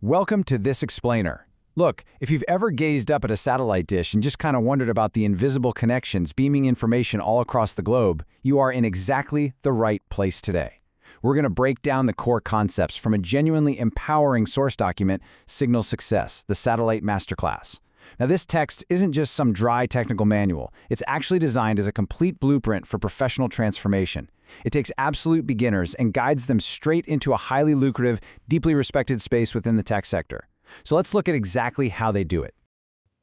Welcome to This Explainer. Look, if you've ever gazed up at a satellite dish and just kind of wondered about the invisible connections beaming information all across the globe, you are in exactly the right place today. We're going to break down the core concepts from a genuinely empowering source document, Signal Success, the Satellite Masterclass. Now, this text isn't just some dry technical manual. It's actually designed as a complete blueprint for professional transformation. It takes absolute beginners and guides them straight into a highly lucrative, deeply respected space within the tech sector. So let's look at exactly how they do it.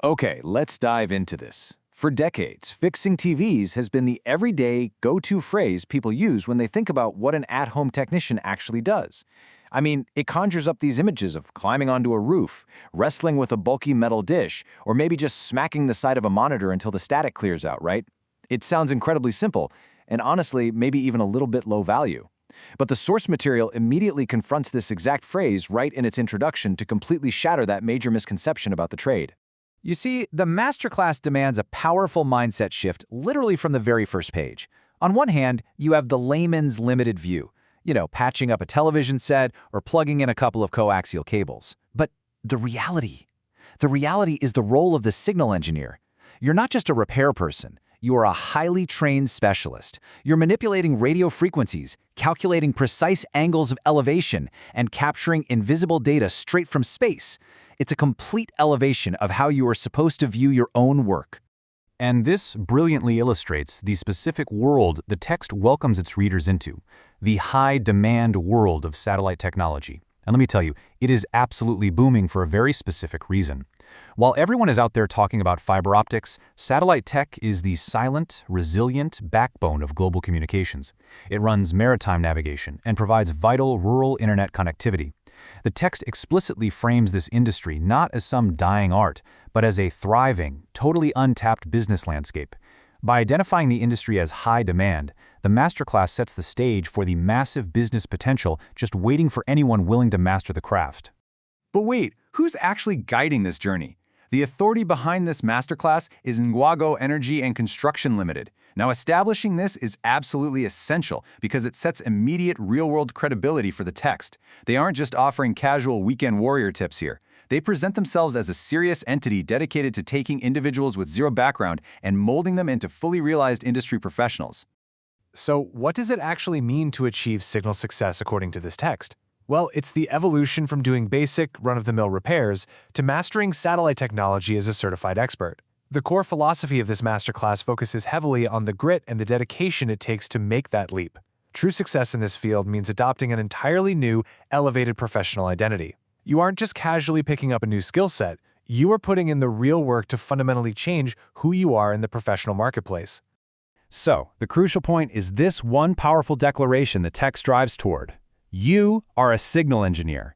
Okay, let's dive into this. For decades, fixing TVs has been the everyday, go-to phrase people use when they think about what an at-home technician actually does. I mean, it conjures up these images of climbing onto a roof, wrestling with a bulky metal dish, or maybe just smacking the side of a monitor until the static clears out, right? It sounds incredibly simple, and honestly, maybe even a little bit low value. But the source material immediately confronts this exact phrase right in its introduction to completely shatter that major misconception about the trade. You see, the masterclass demands a powerful mindset shift literally from the very first page. On one hand, you have the layman's limited view, patching up a television set or plugging in a couple of coaxial cables. But the reality is the role of the signal engineer. You're not just a repair person. You are a highly trained specialist. You're manipulating radio frequencies, calculating precise angles of elevation, and capturing invisible data straight from space. It's a complete elevation of how you are supposed to view your own work. And this brilliantly illustrates the specific world the text welcomes its readers into, the high-demand world of satellite technology. And let me tell you, it is absolutely booming for a very specific reason. While everyone is out there talking about fiber optics, satellite tech is the silent, resilient backbone of global communications. It runs maritime navigation and provides vital rural internet connectivity. The text explicitly frames this industry not as some dying art, but as a thriving, totally untapped business landscape. By identifying the industry as high demand, the masterclass sets the stage for the massive business potential just waiting for anyone willing to master the craft. But wait, who's actually guiding this journey? The authority behind this masterclass is Nguagoh Energy and Construction Limited. Now, establishing this is absolutely essential because it sets immediate real-world credibility for the text. They aren't just offering casual weekend warrior tips here. They present themselves as a serious entity dedicated to taking individuals with zero background and molding them into fully realized industry professionals. So, what does it actually mean to achieve signal success according to this text? Well, it's the evolution from doing basic, run-of-the-mill repairs to mastering satellite technology as a certified expert. The core philosophy of this masterclass focuses heavily on the grit and the dedication it takes to make that leap. True success in this field means adopting an entirely new, elevated professional identity. You aren't just casually picking up a new skill set, you are putting in the real work to fundamentally change who you are in the professional marketplace. So, the crucial point is this one powerful declaration the text drives toward. You are a signal engineer.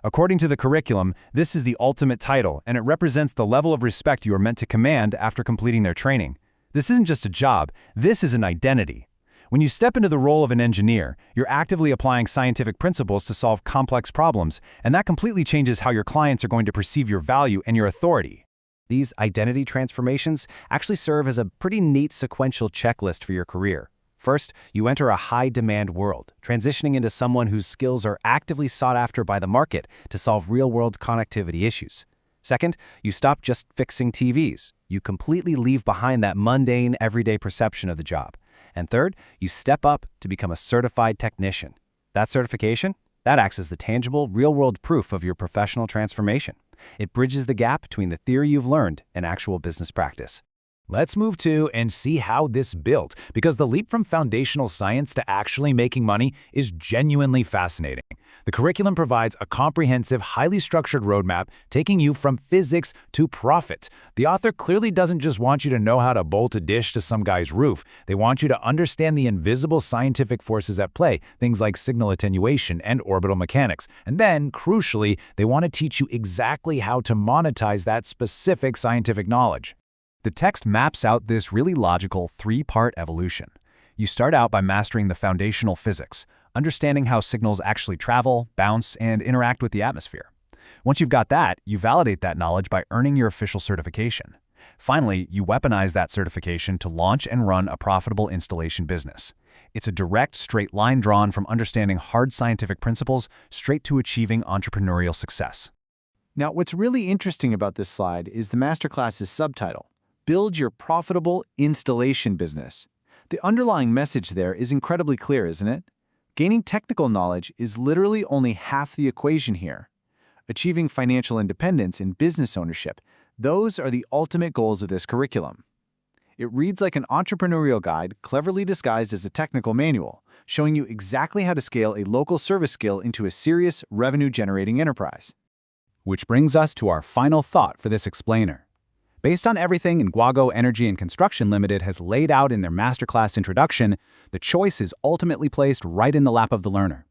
According to the curriculum, this is the ultimate title, and it represents the level of respect you are meant to command after completing their training. This isn't just a job, this is an identity. When you step into the role of an engineer, you're actively applying scientific principles to solve complex problems, and that completely changes how your clients are going to perceive your value and your authority. These identity transformations actually serve as a pretty neat sequential checklist for your career. First, you enter a high-demand world, transitioning into someone whose skills are actively sought after by the market to solve real-world connectivity issues. Second, you stop just fixing TVs. You completely leave behind that mundane, everyday perception of the job. And third, you step up to become a certified technician. That certification? That acts as the tangible, real-world proof of your professional transformation. It bridges the gap between the theory you've learned and actual business practice. Let's move to and see how this built, because the leap from foundational science to actually making money is genuinely fascinating. The curriculum provides a comprehensive, highly structured roadmap taking you from physics to profit. The author clearly doesn't just want you to know how to bolt a dish to some guy's roof. They want you to understand the invisible scientific forces at play, things like signal attenuation and orbital mechanics. And then, crucially, they want to teach you exactly how to monetize that specific scientific knowledge. The text maps out this really logical three-part evolution. You start out by mastering the foundational physics, understanding how signals actually travel, bounce, and interact with the atmosphere. Once you've got that, you validate that knowledge by earning your official certification. Finally, you weaponize that certification to launch and run a profitable installation business. It's a direct, straight line drawn from understanding hard scientific principles straight to achieving entrepreneurial success. Now, what's really interesting about this slide is the masterclass's subtitle, Build Your Profitable Installation Business. The underlying message there is incredibly clear, isn't it? Gaining technical knowledge is literally only half the equation here. Achieving financial independence and business ownership, those are the ultimate goals of this curriculum. It reads like an entrepreneurial guide cleverly disguised as a technical manual, showing you exactly how to scale a local service skill into a serious revenue-generating enterprise. Which brings us to our final thought for this explainer. Based on everything Nguagoh Energy and Construction Limited has laid out in their masterclass introduction, the choice is ultimately placed right in the lap of the learner.